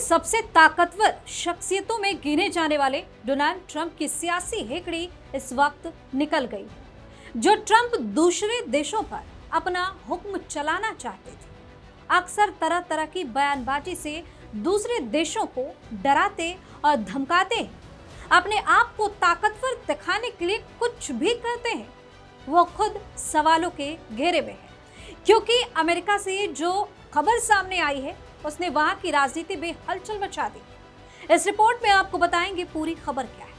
सबसे ताकतवर शख्सियतों में गिने जाने वाले डोनाल्ड ट्रंप की सियासी हेकड़ी इस वक्त निकल गई है। जो ट्रंप दूसरे देशों पर अपना हुक्म चलाना चाहते थे, अक्सर तरह तरह की बयानबाजी से दूसरे देशों को डराते और धमकाते हैं। अपने आप को ताकतवर दिखाने के लिए कुछ भी करते हैं। वो खुद सवालों के घेरे में है, क्योंकि अमेरिका से जो खबर सामने आई है उसने वहां की राजनीति में हलचल मचा दी। इस रिपोर्ट में आपको बताएंगे पूरी खबर क्या है।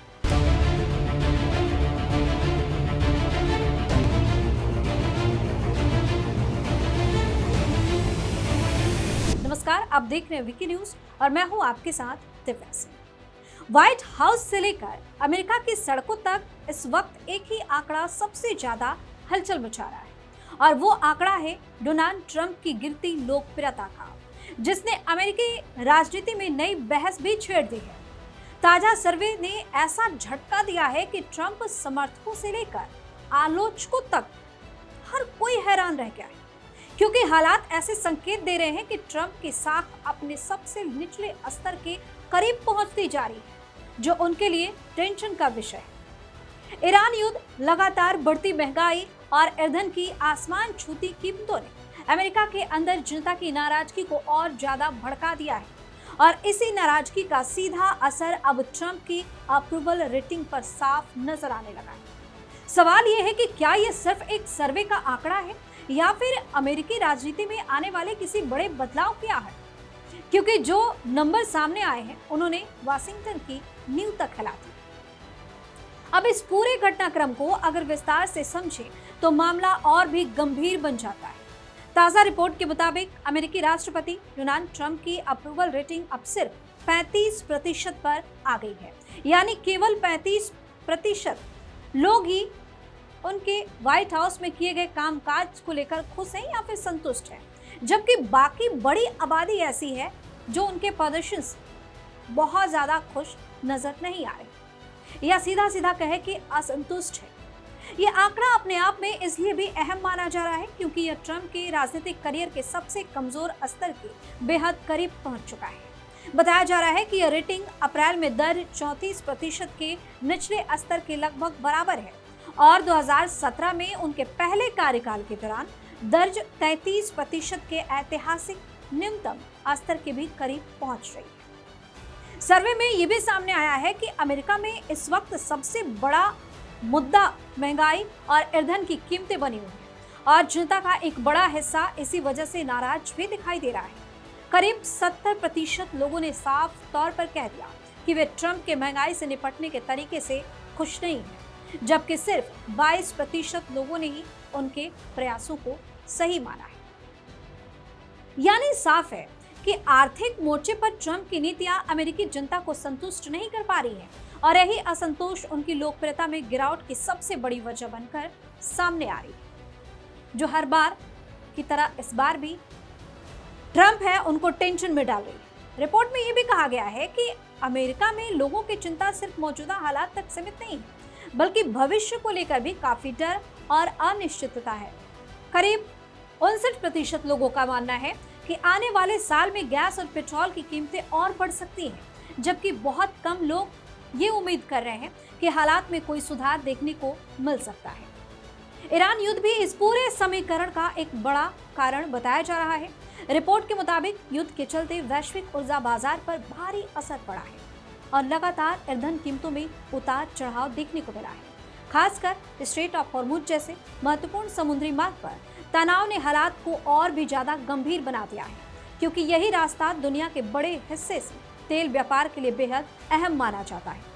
नमस्कार, आप देख रहे हैं विकी न्यूज और मैं हूं आपके साथ दिव्या सिंह। व्हाइट हाउस से लेकर अमेरिका की सड़कों तक इस वक्त एक ही आंकड़ा सबसे ज्यादा हलचल मचा रहा है, और वो आंकड़ा है डोनाल्ड ट्रंप की गिरती लोकप्रियता का, जिसने अमेरिकी राजनीति में नई बहस भी छेड़ दी है। ताजा सर्वे ने ऐसा झटका दिया है कि ट्रंप समर्थकों से लेकर आलोचकों तक हर कोई हैरान रह गया है, क्योंकि हालात ऐसे संकेत दे रहे हैं कि ट्रंप की साख अपने सबसे निचले स्तर के करीब पहुंचती जा रही है, जो उनके लिए टेंशन का विषय है। ईरान युद्ध, लगातार बढ़ती महंगाई और ईंधन की आसमान छूती कीमतों ने अमेरिका के अंदर जनता की नाराजगी को और ज्यादा भड़का दिया है, और इसी नाराजगी का सीधा असर अब ट्रंप की अप्रूवल रेटिंग पर साफ नजर आने लगा है। सवाल यह है कि क्या यह सिर्फ एक सर्वे का आंकड़ा है या फिर अमेरिकी राजनीति में आने वाले किसी बड़े बदलाव की आहट, क्योंकि जो नंबर सामने आए हैं उन्होंने वाशिंगटन की नींव तक हिला दी। अब इस पूरे घटनाक्रम को अगर विस्तार से समझें तो मामला और भी गंभीर बन जाता है। ताजा रिपोर्ट के मुताबिक अमेरिकी राष्ट्रपति डोनाल्ड ट्रंप की अप्रूवल रेटिंग अब सिर्फ 35% पर आ गई है, यानी केवल 35% लोग ही उनके व्हाइट हाउस में किए गए कामकाज को लेकर खुश हैं या फिर संतुष्ट हैं, जबकि बाकी बड़ी आबादी ऐसी है जो उनके प्रदर्शन से बहुत ज्यादा खुश नजर नहीं आ रही, या सीधा सीधा कहे कि असंतुष्ट है। ये आंकड़ा अपने आप में इसलिए भी अहम माना जा रहा है क्योंकि यह ट्रंप के राजनीतिक करियर के सबसे कमजोर स्तर के बेहद करीब पहुंच चुका है। बताया जा रहा है कि यह रेटिंग अप्रैल में दर्ज 34% के निचले स्तर के लगभग बराबर है, और 2017 में उनके पहले कार्यकाल के दौरान दर्ज 33% के ऐतिहासिक न्यूनतम स्तर के भी करीब पहुंच रही है। सर्वे में यह भी सामने आया है कि अमेरिका में इस वक्त सबसे बड़ा मुद्दा महंगाई और ईंधन की कीमतें बनी हुई हैं, और जनता का एक बड़ा हिस्सा इसी वजह से नाराज भी दिखाई दे रहा है। करीब 70% लोगों ने साफ तौर पर कह दिया कि वे ट्रंप के महंगाई से निपटने के तरीके से खुश नहीं हैं, जबकि सिर्फ 22% लोगों ने ही उनके प्रयासों को सही माना है। यानी साफ है कि आर्थिक मोर्चे पर ट्रंप की नीतियां अमेरिकी जनता को संतुष्ट नहीं कर पा रही हैं, और यही असंतोष उनकी लोकप्रियता में गिरावट की सबसे बड़ी वजह बनकर सामने आ रही है, जो हर बार की तरह इस बार भी ट्रंप है उनको टेंशन में डाल रही है। रिपोर्ट में यह भी कहा गया है कि अमेरिका में लोगों की चिंता सिर्फ मौजूदा हालात तक सीमित नहीं है, बल्कि भविष्य को लेकर भी काफी डर और अनिश्चितता है। करीब 59% लोगों का मानना है कि आने वाले साल में गैस और पेट्रोल की कीमतें और बढ़ सकती हैं, जबकि बहुत कम लोग ये उम्मीद कर रहे हैं कि हालात में कोई सुधार देखने को मिल सकता है। ईरान युद्ध भी इस पूरे समीकरण का एक बड़ा कारण बताया जा रहा है। रिपोर्ट के मुताबिक युद्ध के चलते वैश्विक ऊर्जा बाजार पर भारी असर पड़ा है, और लगातार ईंधन कीमतों में उतार चढ़ाव देखने को मिला है। खासकर स्ट्रेट ऑफ हॉर्मुज जैसे महत्वपूर्ण समुद्री मार्ग पर तनाव ने हालात को और भी ज्यादा गंभीर बना दिया है, क्योंकि यही रास्ता दुनिया के बड़े हिस्से से तेल व्यापार के लिए बेहद अहम माना जाता है।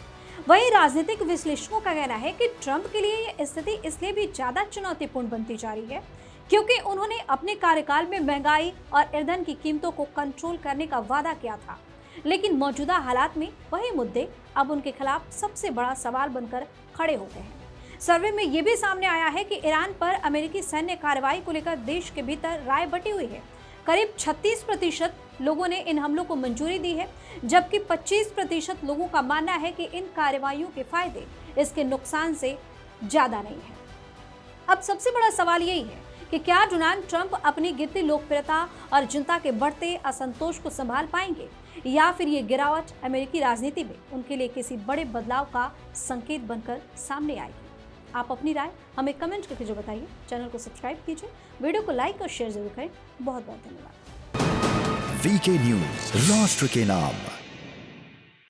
वहीं राजनीतिक विश्लेषकों का कहना है कि ट्रंप के लिए यह स्थिति इसलिए भी ज्यादा चुनौतीपूर्ण बनती जा रही है क्योंकि उन्होंने अपने कार्यकाल में महंगाई और ईंधन की कीमतों को कंट्रोल करने का वादा किया था, लेकिन मौजूदा हालात में वही मुद्दे अब उनके खिलाफ सबसे बड़ा सवाल बनकर खड़े हो गए हैं। सर्वे में यह भी सामने आया है कि ईरान पर अमेरिकी सैन्य कार्रवाई को लेकर देश के भीतर राय बटी हुई है। करीब 36% लोगों ने इन हमलों को मंजूरी दी है, जबकि 25% लोगों का मानना है कि इन कार्रवाइयों के फायदे इसके नुकसान से ज्यादा नहीं है। अब सबसे बड़ा सवाल यही है कि क्या डोनाल्ड ट्रंप अपनी गिरती लोकप्रियता और जनता के बढ़ते असंतोष को संभाल पाएंगे, या फिर ये गिरावट अमेरिकी राजनीति में उनके लिए किसी बड़े बदलाव का संकेत बनकर सामने आएगी। आप अपनी राय हमें कमेंट करके जो बताइए। चैनल को सब्सक्राइब कीजिए, वीडियो को लाइक और शेयर जरूर करें। बहुत बहुत धन्यवाद। वीके न्यूज, राष्ट्र के नाम।